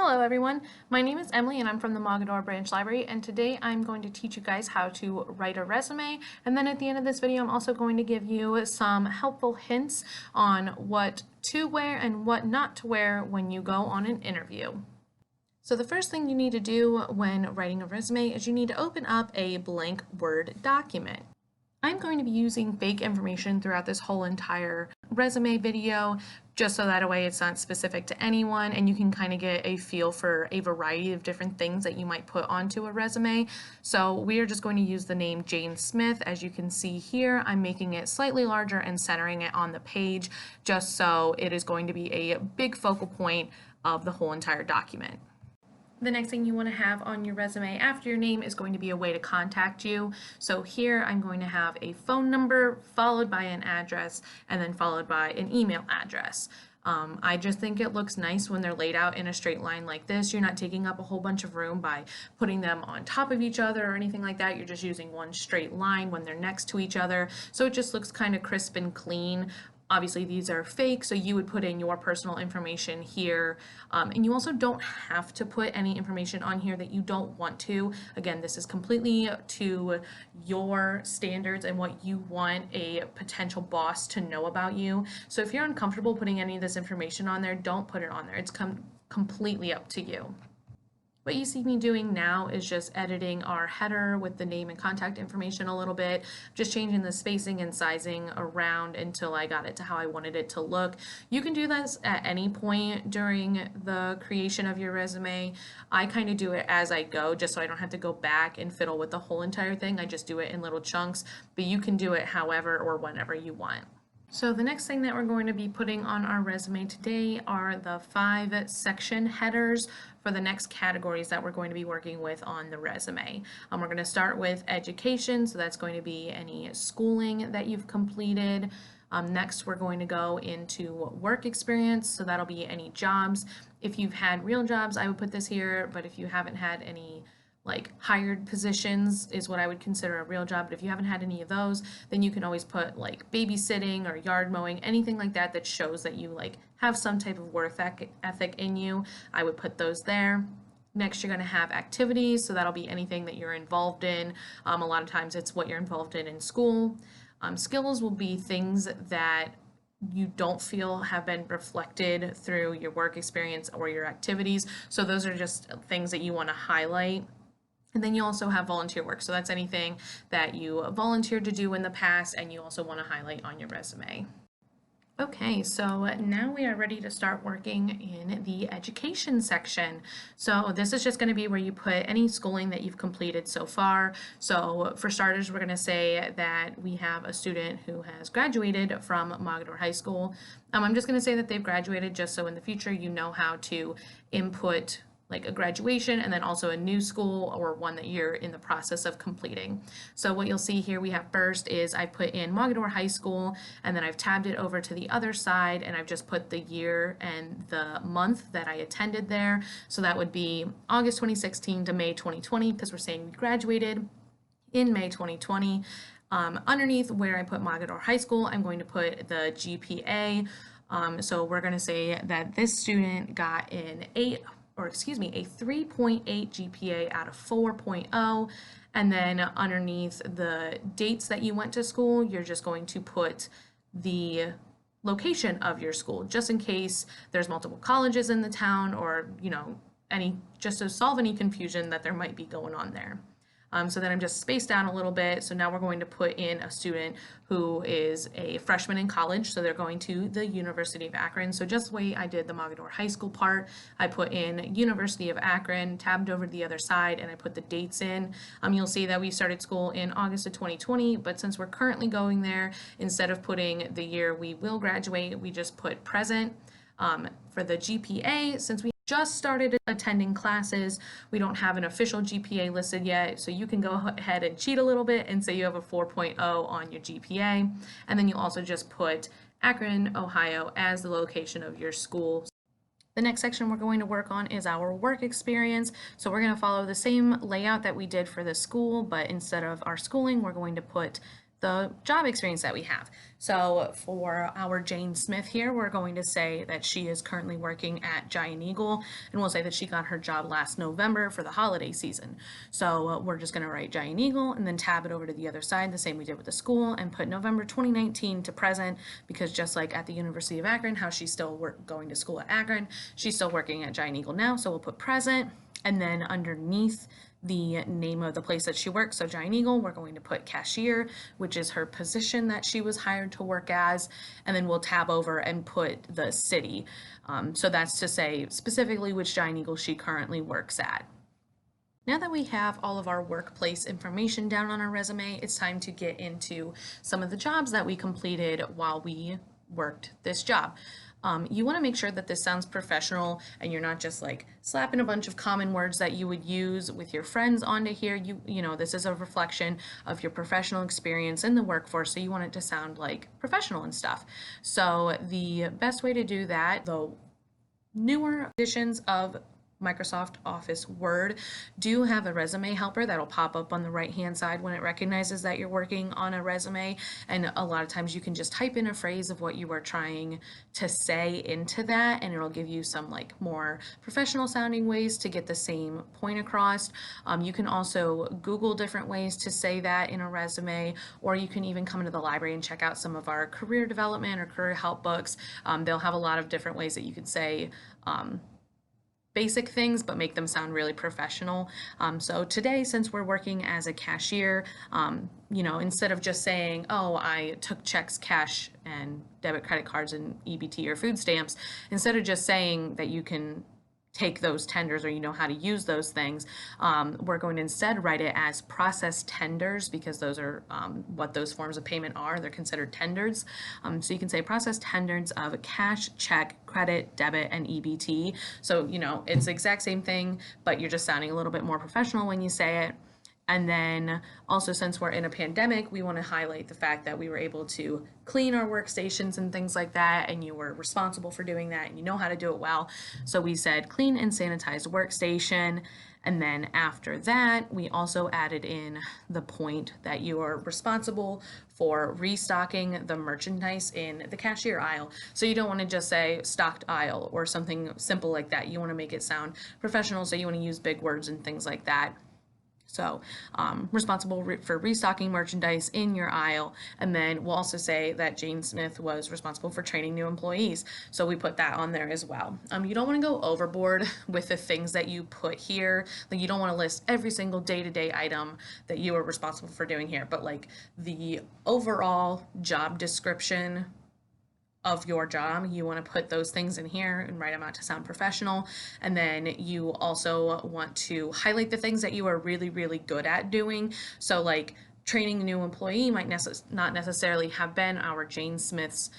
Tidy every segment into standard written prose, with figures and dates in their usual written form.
Hello everyone, my name is Emily and I'm from the Mogador Branch Library, and today I'm going to teach you guys how to write a resume, and then at the end of this video I'm also going to give you some helpful hints on what to wear and what not to wear when you go on an interview. So the first thing you need to do when writing a resume is you need to open up a blank Word document. I'm going to be using fake information throughout this whole entire resume video, just so that way it's not specific to anyone and you can kind of get a feel for a variety of different things that you might put onto a resume. So we are just going to use the name Jane Smith. As you can see here, I'm making it slightly larger and centering it on the page, just so it is going to be a big focal point of the whole entire document. The next thing you want to have on your resume after your name is going to be a way to contact you. So here I'm going to have a phone number followed by an address and then followed by an email address. I just think it looks nice when they're laid out in a straight line like this. You're not taking up a whole bunch of room by putting them on top of each other or anything like that. You're just using one straight line when they're next to each other. So it just looks kind of crisp and clean. Obviously, these are fake, so you would put in your personal information here. And you also don't have to put any information on here that you don't want to. Again, this is completely to your standards and what you want a potential boss to know about you. So if you're uncomfortable putting any of this information on there, don't put it on there. It's completely up to you. What you see me doing now is just editing our header with the name and contact information a little bit, just changing the spacing and sizing around until I got it to how I wanted it to look. You can do this at any point during the creation of your resume. I kind of do it as I go, just so I don't have to go back and fiddle with the whole entire thing. I just do it in little chunks, but you can do it however or whenever you want. So the next thing that we're going to be putting on our resume today are the 5 section headers for the next categories that we're going to be working with on the resume. We're going to start with education, so that's going to be any schooling that you've completed. Next, we're going to go into work experience, so that'll be any jobs. If you've had real jobs, I would put this here, but if you haven't had any like hired positions is what I would consider a real job, but if you haven't had any of those, then you can always put like babysitting or yard mowing, anything like that that shows that you like have some type of work ethic in you. I would put those there. Next, you're going to have activities, so that'll be anything that you're involved in. A lot of times it's what you're involved in school. Skills will be things that you don't feel have been reflected through your work experience or your activities. So those are just things that you want to highlight. And then you also have volunteer work. So that's anything that you volunteered to do in the past and you also want to highlight on your resume. Okay, so now we are ready to start working in the education section. So this is just going to be where you put any schooling that you've completed so far. So for starters, we're going to say that we have a student who has graduated from Mogador High School. I'm just going to say that they've graduated just so in the future you know how to input like a graduation and then also a new school or one that you're in the process of completing. So what you'll see here we have first is I put in Mogador High School, and then I've tabbed it over to the other side and I've just put the year and the month that I attended there. So that would be August 2016 to May 2020, because we're saying we graduated in May 2020. Underneath where I put Mogador High School, I'm going to put the GPA. So we're going to say that this student got a 3.8 GPA out of 4.0, and then underneath the dates that you went to school, you're just going to put the location of your school, just in case there's multiple colleges in the town, or just to solve any confusion that there might be going on there. So then I'm just spaced out a little bit. So now we're going to put in a student who is a freshman in college. So they're going to the University of Akron. So just the way I did the Mogador High School part, I put in University of Akron, tabbed over to the other side, and I put the dates in. You'll see that we started school in August of 2020, but since we're currently going there, instead of putting the year we will graduate, we just put present. For the GPA, since we just started attending classes, we don't have an official GPA listed yet, so you can go ahead and cheat a little bit and say you have a 4.0 on your GPA, and then you also just put Akron, Ohio as the location of your school. The next section we're going to work on is our work experience. So we're going to follow the same layout that we did for the school, but instead of our schooling, we're going to put the job experience that we have. So for our Jane Smith here, we're going to say that she is currently working at Giant Eagle, and we'll say that she got her job last November for the holiday season. So we're just going to write Giant Eagle and then tab it over to the other side, the same we did with the school, and put November 2019 to present, because just like at the University of Akron, how she's still going to school at Akron, she's still working at Giant Eagle now, so we'll put present, and then underneath the name of the place that she works, so Giant Eagle, we're going to put cashier, which is her position that she was hired to work as, and then we'll tab over and put the city. So that's to say specifically which Giant Eagle she currently works at. Now that we have all of our workplace information down on our resume, it's time to get into some of the jobs that we completed while we worked this job. You want to make sure that this sounds professional and you're not just like slapping a bunch of common words that you would use with your friends onto here. You know, this is a reflection of your professional experience in the workforce, so you want it to sound like professional and stuff. So the best way to do that, the newer editions of Microsoft Office Word do have a resume helper that'll pop up on the right hand side when it recognizes that you're working on a resume, and a lot of times you can just type in a phrase of what you are trying to say into that, and it'll give you some like more professional sounding ways to get the same point across. You can also Google different ways to say that in a resume, or you can even come into the library and check out some of our career development or career help books. They'll have a lot of different ways that you could say basic things but make them sound really professional. So today, since we're working as a cashier, you know, instead of just saying, oh, I took checks, cash, and debit credit cards and EBT or food stamps, instead of just saying that you can take those tenders or you know how to use those things, we're going to instead write it as process tenders, because those are what those forms of payment are. They're considered tenders. So you can say process tenders of cash, check, credit, debit, and EBT. So, you know, it's the exact same thing, but you're just sounding a little bit more professional when you say it. And then also, since we're in a pandemic, we want to highlight the fact that we were able to clean our workstations and things like that, and you were responsible for doing that and you know how to do it well. So we said clean and sanitized workstation. And then after that, we also added in the point that you are responsible for restocking the merchandise in the cashier aisle. So you don't want to just say stocked aisle or something simple like that. You want to make it sound professional, so you want to use big words and things like that. So responsible for restocking merchandise in your aisle. And then we'll also say that Jane Smith was responsible for training new employees. So we put that on there as well. You don't want to go overboard with the things that you put here. Like, you don't want to list every single day-to-day item that you are responsible for doing here, but like the overall job description of your job, you want to put those things in here and write them out to sound professional. And then you also want to highlight the things that you are really, really good at doing. So like training a new employee might not necessarily have been our Jane Smith's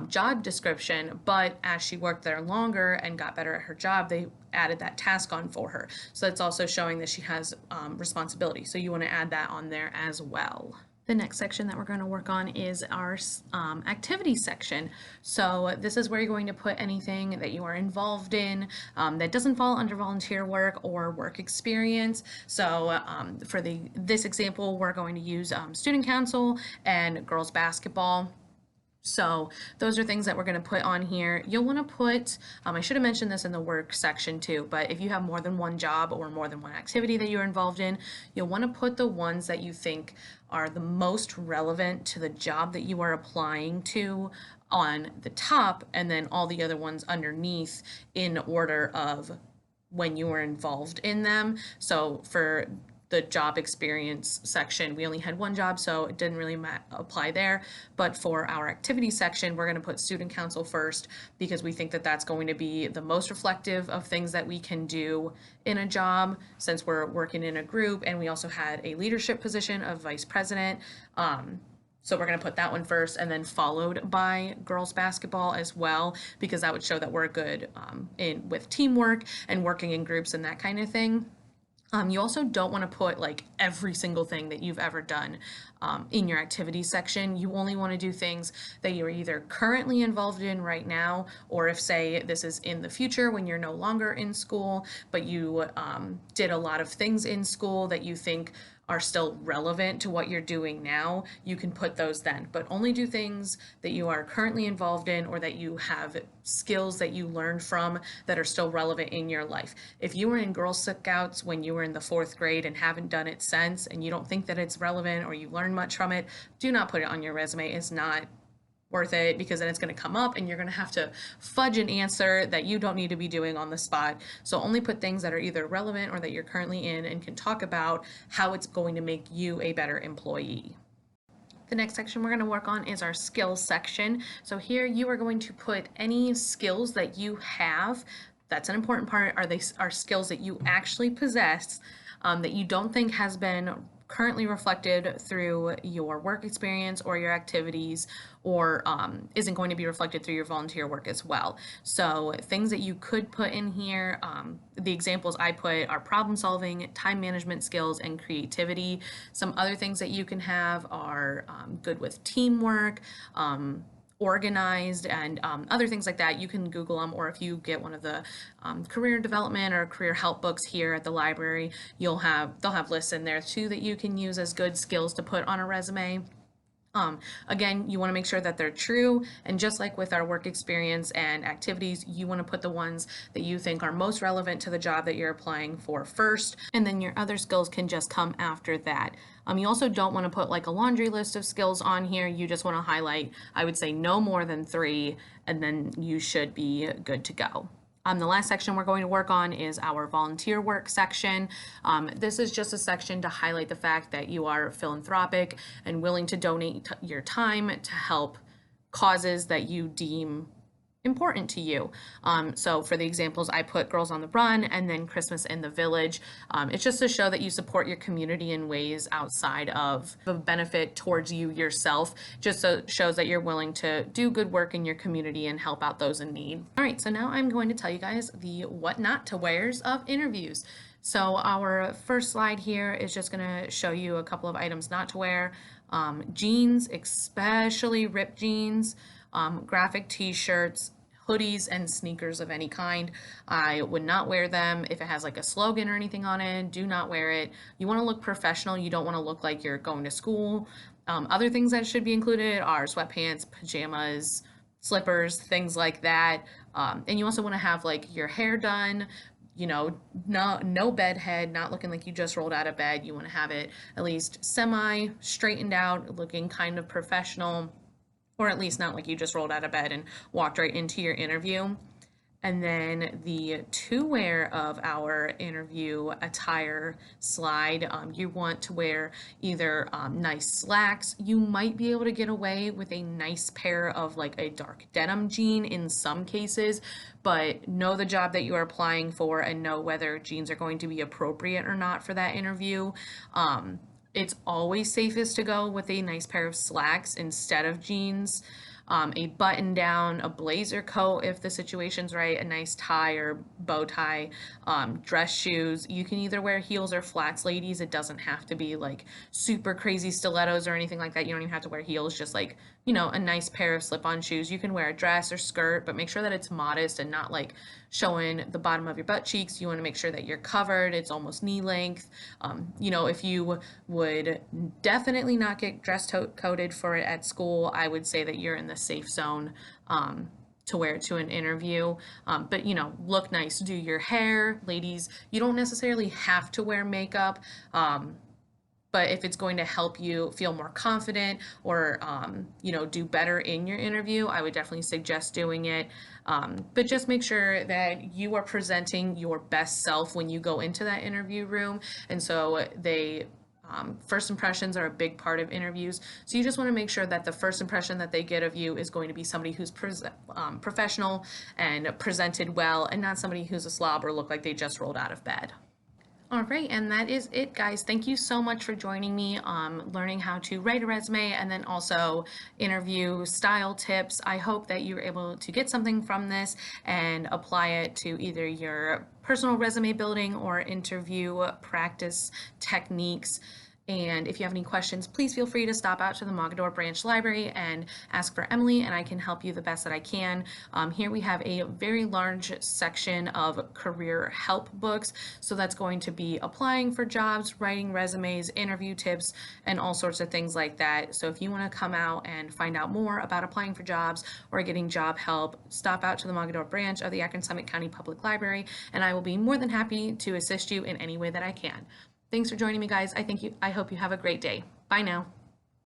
job description, but as she worked there longer and got better at her job, they added that task on for her. So it's also showing that she has responsibility. So you want to add that on there as well. The next section that we're going to work on is our activity section. So this is where you're going to put anything that you are involved in that doesn't fall under volunteer work or work experience. So for this example, we're going to use student council and girls basketball. So those are things that we're going to put on here. You'll want to put, I should have mentioned this in the work section too, but if you have more than one job or more than one activity that you're involved in, you'll want to put the ones that you think are the most relevant to the job that you are applying to on the top, and then all the other ones underneath in order of when you were involved in them. So for the job experience section, we only had one job, so it didn't really apply there. But for our activity section, we're going to put student council first, because we think that that's going to be the most reflective of things that we can do in a job, since we're working in a group, and we also had a leadership position of vice president. So we're going to put that one first, and then followed by girls basketball as well, because that would show that we're good with teamwork and working in groups and that kind of thing. You also don't want to put like every single thing that you've ever done in your activity section. You only want to do things that you're either currently involved in right now, or if, say, this is in the future when you're no longer in school, but you did a lot of things in school that you think are still relevant to what you're doing now, you can put those then. But only do things that you are currently involved in or that you have skills that you learned from that are still relevant in your life. If you were in Girl Scouts when you were in the 4th grade and haven't done it since, and you don't think that it's relevant or you learned much from it, do not put it on your resume. It's not worth it, because then it's going to come up and you're going to have to fudge an answer that you don't need to be doing on the spot. So only put things that are either relevant or that you're currently in and can talk about how it's going to make you a better employee. The next section we're going to work on is our skills section. So here you are going to put any skills that you have. That's an important part. Are skills that you actually possess, that you don't think has been currently reflected through your work experience or your activities, or isn't going to be reflected through your volunteer work as well. So things that you could put in here, the examples I put are problem solving, time management skills, and creativity. Some other things that you can have are good with teamwork, organized, and other things like that. You can Google them, or if you get one of the career development or career help books here at the library, they'll have lists in there too that you can use as good skills to put on a resume. Again, you want to make sure that they're true, and just like with our work experience and activities, you want to put the ones that you think are most relevant to the job that you're applying for first, and then your other skills can just come after that. You also don't want to put like a laundry list of skills on here. You just want to highlight, I would say, no more than 3, and then you should be good to go. The last section we're going to work on is our volunteer work section. This is just a section to highlight the fact that you are philanthropic and willing to donate your time to help causes that you deem important to you. So for the examples, I put Girls on the Run and then Christmas in the Village. It's just to show that you support your community in ways outside of the benefit towards you yourself, just so it shows that you're willing to do good work in your community and help out those in need. All right, so now I'm going to tell you guys the what not to wears of interviews. So our first slide here is just going to show you a couple of items not to wear. Jeans, especially ripped jeans, graphic t-shirts, hoodies, and sneakers of any kind. I would not wear them. If it has like a slogan or anything on it, do not wear it. You want to look professional. You don't want to look like you're going to school. Other things that should be included are sweatpants, pajamas, slippers, things like that. And you also want to have like your hair done, you know, no bed head, not looking like you just rolled out of bed. You want to have it at least semi straightened out, looking kind of professional, or at least not like you just rolled out of bed and walked right into your interview. And then the to wear of our interview attire slide, you want to wear either nice slacks. You might be able to get away with a nice pair of like a dark denim jean in some cases, but know the job that you are applying for and know whether jeans are going to be appropriate or not for that interview. It's always safest to go with a nice pair of slacks instead of jeans. A button down, a blazer coat if the situation's right, a nice tie or bow tie, dress shoes. You can either wear heels or flats, ladies. It doesn't have to be like super crazy stilettos or anything like that. You don't even have to wear heels, just like, you know, a nice pair of slip-on shoes. You can wear a dress or skirt, but make sure that it's modest and not like showing the bottom of your butt cheeks. You want to make sure that you're covered. It's almost knee length. You know, if you would definitely not get dress coded for it at school, I would say that you're in the safe zone to wear it to an interview. But, you know, look nice. Do your hair. Ladies, you don't necessarily have to wear makeup. But if it's going to help you feel more confident or, you know, do better in your interview, I would definitely suggest doing it. But just make sure that you are presenting your best self when you go into that interview room. And so first impressions are a big part of interviews. So you just want to make sure that the first impression that they get of you is going to be somebody who's professional and presented well, and not somebody who's a slob or look like they just rolled out of bed. All right, and that is it, guys. Thank you so much for joining me, learning how to write a resume and then also interview style tips. I hope that you were able to get something from this and apply it to either your personal resume building or interview practice techniques. And if you have any questions, please feel free to stop out to the Mogadore Branch Library and ask for Emily, and I can help you the best that I can. Here we have a very large section of career help books. So that's going to be applying for jobs, writing resumes, interview tips, and all sorts of things like that. So if you want to come out and find out more about applying for jobs or getting job help, stop out to the Mogadore Branch of the Akron Summit County Public Library, and I will be more than happy to assist you in any way that I can. Thanks for joining me, guys. I hope you have a great day. Bye now.